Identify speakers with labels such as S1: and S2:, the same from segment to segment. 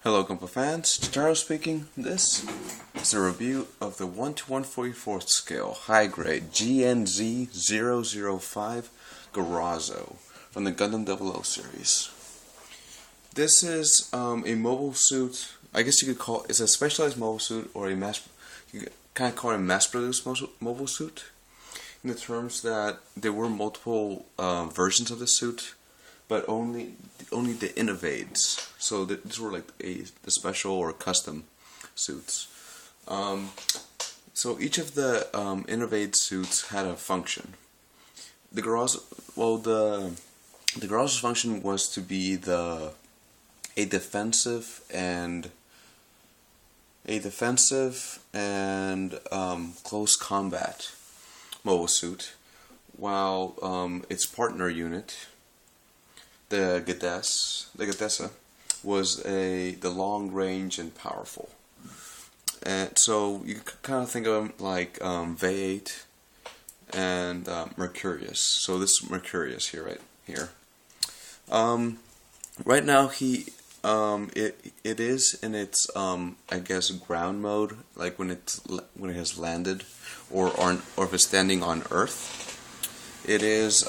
S1: Hello Gumpa fans, Taro speaking. This is a review of the 1 to 1/44 scale high grade GNZ-005 Garazzo from the Gundam 00 series. This is a mobile suit. I guess you could call it's a specialized mobile suit, or you could kind of call it a mass-produced mobile suit, in the terms that there were multiple versions of the suit, but only the innovades. So these were like the special or custom suits. So each of the innovade suits had a function. The Garazzo's function was to be a defensive and close combat mobile suit, while its partner unit, the Gadessa, was the long range and powerful. And so you kind of think of them like V8 and Mercurius. So this is Mercurius here, right here. Right now it is in its I guess ground mode, like when it has landed, or if it's standing on Earth. It is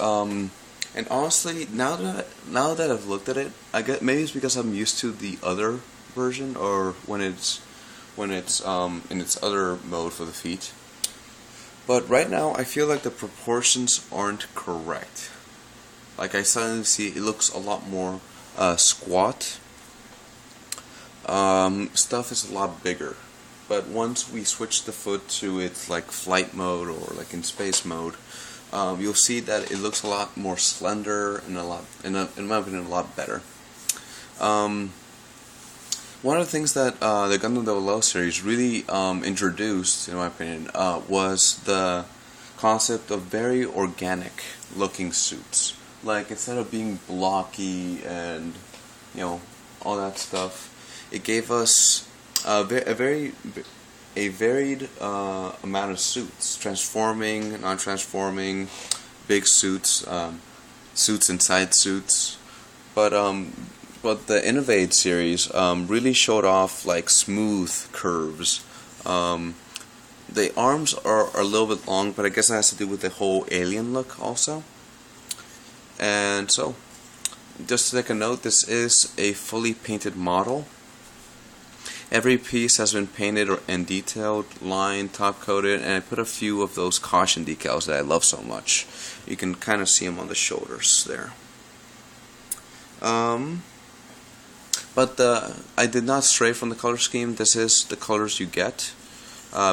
S1: and honestly, now that I've looked at it, I guess maybe it's because I'm used to the other version, or when it's in its other mode for the feet. But right now, I feel like the proportions aren't correct. Like, I suddenly see it looks a lot more squat. Stuff is a lot bigger. But once we switch the foot to its like flight mode, or like in space mode, you'll see that it looks a lot more slender and in my opinion, a lot better. One of the things that the Gundam 00 series really introduced, in my opinion, was the concept of very organic looking suits. Like, instead of being blocky and all that stuff, it gave us a varied amount of suits, transforming, non-transforming, big suits, suits inside suits. But the Innovate series really showed off like smooth curves. The arms are a little bit long, but I guess that has to do with the whole alien look also. And so, just to take a note, this is a fully painted model. Every piece has been painted and detailed, lined, top coated, and I put a few of those caution decals that I love so much. You can kind of see them on the shoulders there. But I did not stray from the color scheme. This is the colors you get.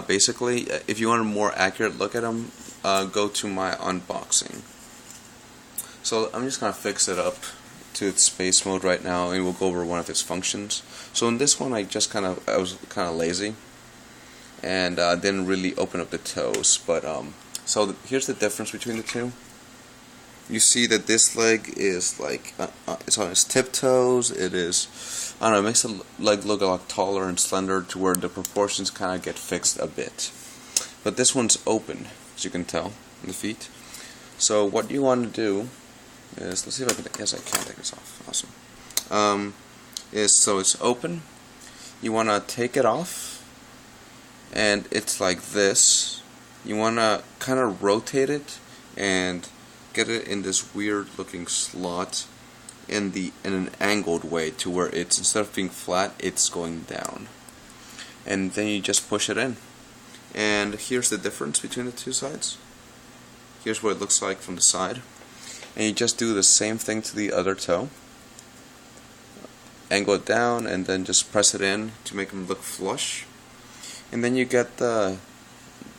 S1: Basically, if you want a more accurate look at them, go to my unboxing. So I'm just gonna fix it up to its space mode right now, and we'll go over one of its functions. So in this one, I was kind of lazy, and didn't really open up the toes. But so here's the difference between the two. You see that this leg is like it's on its tiptoes. It is, I don't know, it makes the leg look a lot taller and slender, to where the proportions kind of get fixed a bit. But this one's open, as you can tell, in the feet. So what you want to do is, let's see if I can. Yes, I can take this off. Awesome. So it's open. You want to take it off, and it's like this. You want to kind of rotate it and get it in this weird looking slot in an angled way, to where it's, instead of being flat, it's going down. And then you just push it in. And here's the difference between the two sides. Here's what it looks like from the side. And you just do the same thing to the other toe. Angle it down, and then just press it in to make them look flush. And then you get the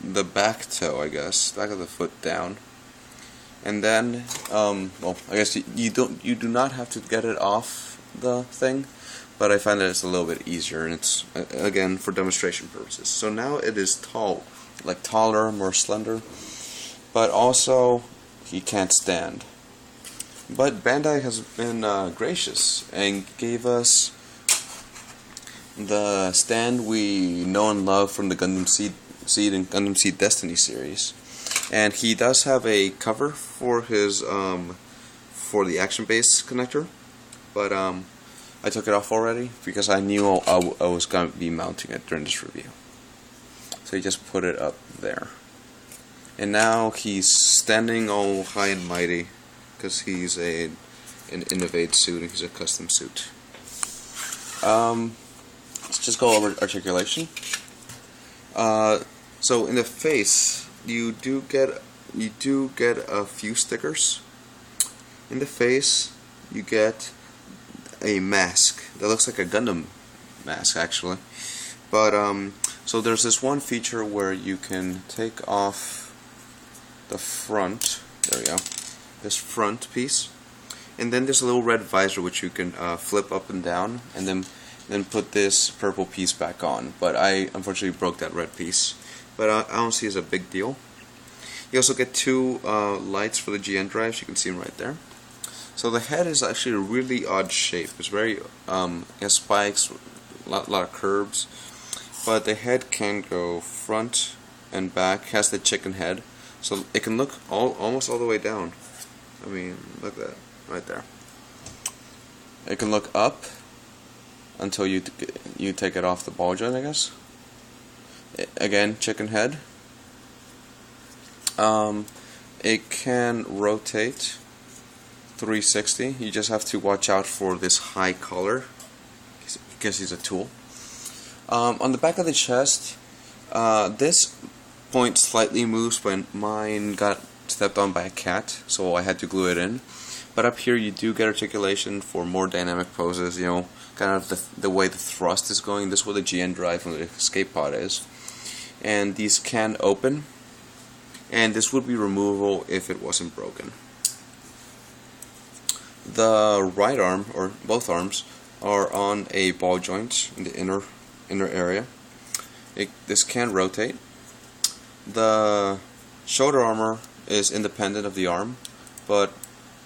S1: back toe, I guess, back of the foot down. And then, well, I guess you do not have to get it off the thing, but I find that it's a little bit easier, and it's again for demonstration purposes. So now it is tall, like taller, more slender, but also he can't stand. But Bandai has been gracious and gave us the stand we know and love from the Gundam Seed and Gundam Seed Destiny series. And he does have a cover for his for the action base connector, but I took it off already because I knew I was going to be mounting it during this review. So you just put it up there. And now he's standing all high and mighty because he's an Innovate suit and he's a custom suit. Let's just go over articulation. So in the face, you do get a few stickers. In the face, you get a mask that looks like a Gundam mask, actually. But so there's this one feature where you can take off the front. There we go. This front piece, and then there's a little red visor which you can flip up and down, and then put this purple piece back on. But I unfortunately broke that red piece. But I don't see it as a big deal. You also get two lights for the GN drives. You can see them right there. So the head is actually a really odd shape. It's very it has spikes, a lot of curves, but the head can go front and back. It has the chicken head, so it can look almost all the way down. I mean, look at that right there. It can look up until you take it off the ball joint, I guess. Again, chicken head. It can rotate 360. You just have to watch out for this high collar because he's a tool. On the back of the chest, this point slightly moves, but mine got stepped on by a cat, so I had to glue it in. But up here you do get articulation for more dynamic poses, you know, kind of the way the thrust is going. This is where the GN drive from the escape pod is. And these can open, and this would be removable if it wasn't broken. The right arm, or both arms, are on a ball joint in the inner area. This can rotate. The shoulder armor is independent of the arm, but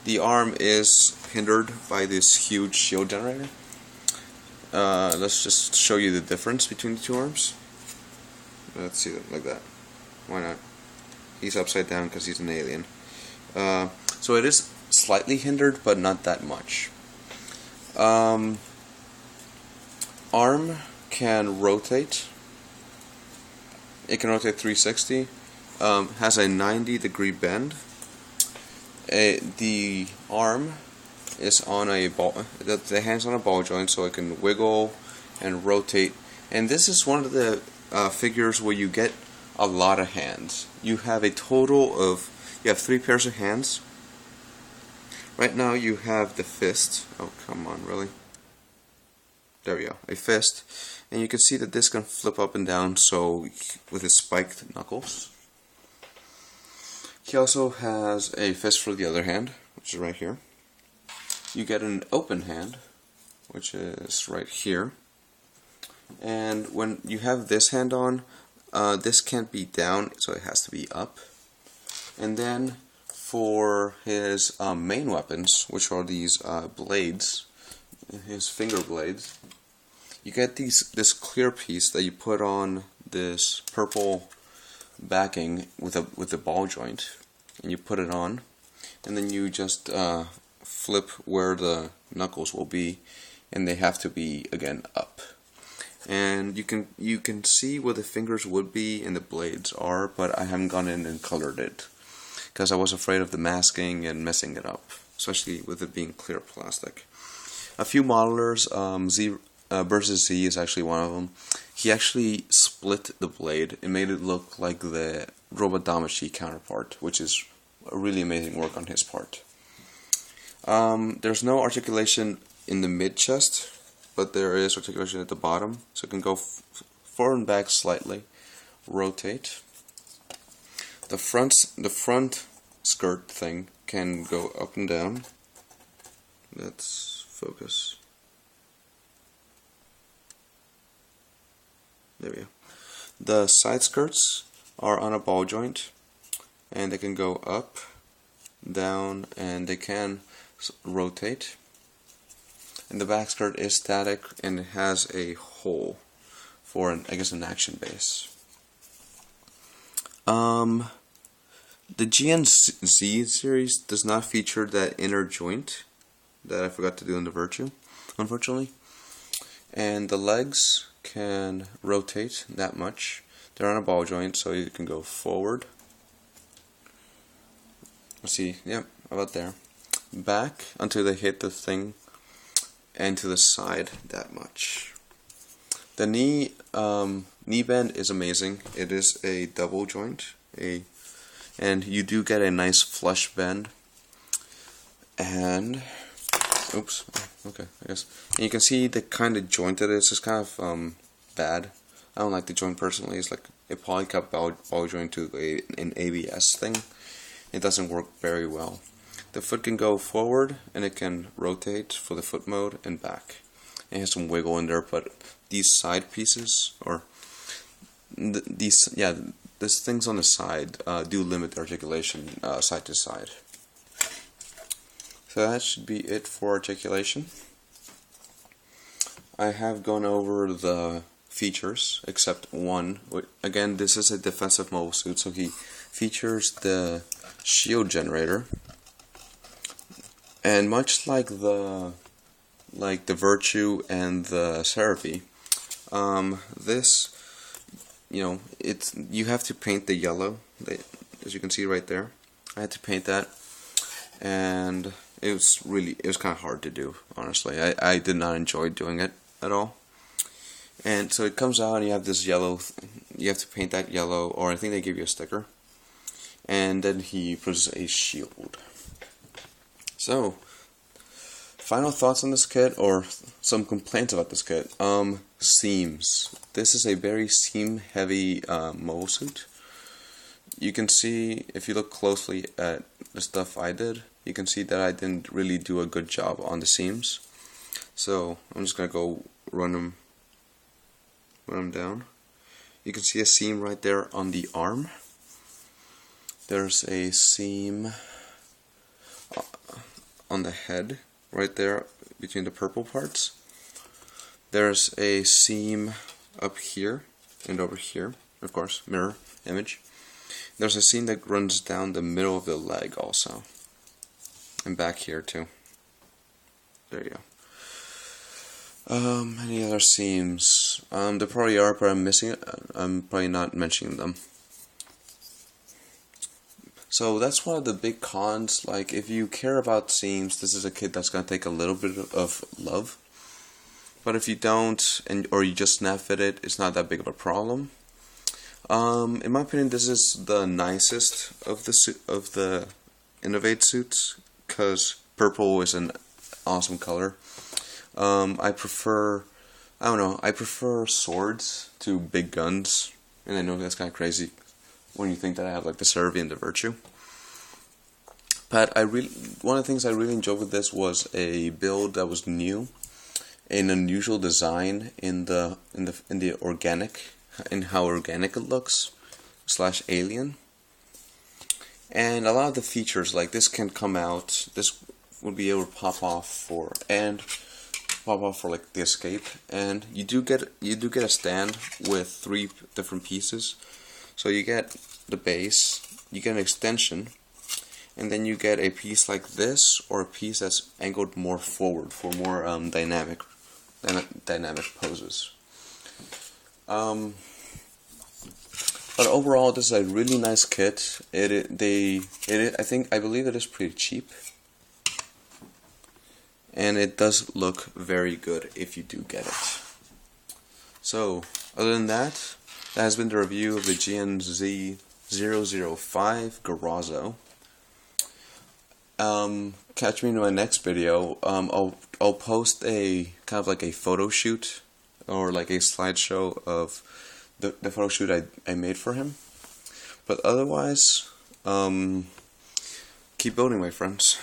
S1: the arm is hindered by this huge shield generator. Let's just show you the difference between the two arms. Let's see it like that. Why not? He's upside down because he's an alien. So it is slightly hindered, but not that much. Arm can rotate. It can rotate 360. Has a 90-degree bend. The arm is on a ball. The hand's on a ball joint, so it can wiggle and rotate. And this is one of the figures where you get a lot of hands. You have a total of, you have 3 pairs of hands. Right now you have the fist. Oh, come on, really? There we go, a fist. And you can see that this can flip up and down, so with his spiked knuckles. He also has a fist for the other hand, which is right here. You get an open hand, which is right here. And when you have this hand on, this can't be down, so it has to be up. And then for his main weapons, which are these blades, his finger blades, you get this clear piece that you put on this purple backing with the ball joint, and you put it on, and then you just flip where the knuckles will be, and they have to be again up. And you can see where the fingers would be and the blades are, but I haven't gone in and colored it because I was afraid of the masking and messing it up, especially with it being clear plastic. A few modelers, Versus Z is actually one of them. He actually split the blade and made it look like the Robot Damacy counterpart, which is a really amazing work on his part. There's no articulation in the mid chest, but there is articulation at the bottom, so it can go forward and back slightly, rotate. The front skirt thing can go up and down. Let's focus. There we go. The side skirts are on a ball joint, and they can go up, down, and they can rotate. And the back skirt is static, and it has a hole for an action base. The GNZ series does not feature that inner joint that I forgot to do in the Virtue, unfortunately. And the legs can rotate that much. They're on a ball joint, so you can go forward. Let's see, yep, about there. Back until they hit the thing, and to the side that much. The knee bend is amazing. It is a double joint, and you do get a nice flush bend. And oops, okay, I guess. And you can see the kind of joint it is. It's kind of bad. I don't like the joint personally. It's like a polycap ball joint to an ABS thing. It doesn't work very well. The foot can go forward and it can rotate for the foot mode and back. It has some wiggle in there, but these side pieces, or these things on the side do limit the articulation side to side. So that should be it for articulation. I have gone over the features except one. Again, this is a defensive mobile suit, so he features the shield generator, and much like the Virtue and the Seraphie, this, you have to paint the yellow, as you can see right there. I had to paint that, and it was kind of hard to do, honestly. I did not enjoy doing it at all. And so it comes out and you have this yellow, you have to paint that yellow, or I think they give you a sticker. And then he puts a shield. So, final thoughts on this kit, or some complaints about this kit. Seams. This is a very seam heavy mobile suit. You can see, if you look closely at the stuff I did, you can see that I didn't really do a good job on the seams. So I'm just gonna go run them down. You can see a seam right there on the arm. There's a seam on the head right there between the purple parts. There's a seam up here and over here, of course, mirror image. There's a seam that runs down the middle of the leg also, and back here too. There you go. Any other seams? There probably are, but I'm probably not mentioning them. So that's one of the big cons. Like, if you care about seams, this is a kit that's gonna take a little bit of love. But if you don't, or you just snap fit it, it's not that big of a problem. In my opinion, this is the nicest of the Innovate suits, because purple is an awesome color. I prefer swords to big guns, and I know that's kind of crazy when you think that I have like the Seraphie and the Virtue. But one of the things I really enjoyed with this was a build that was new, an unusual design in the organic, in how organic it looks / alien, and a lot of the features, like this can come out. This would be able to pop off for like the escape, and you do get a stand with 3 different pieces. So you get the base, you get an extension, and then you get a piece like this, or a piece that's angled more forward for more dynamic poses. But overall, this is a really nice kit. I believe it is pretty cheap, and it does look very good if you do get it. So, other than that, that has been the review of the GNZ-005 Garazzo. Catch me in my next video. I'll post a kind of like a photo shoot, or like a slideshow of the photo shoot I made for him. But otherwise, keep building, my friends.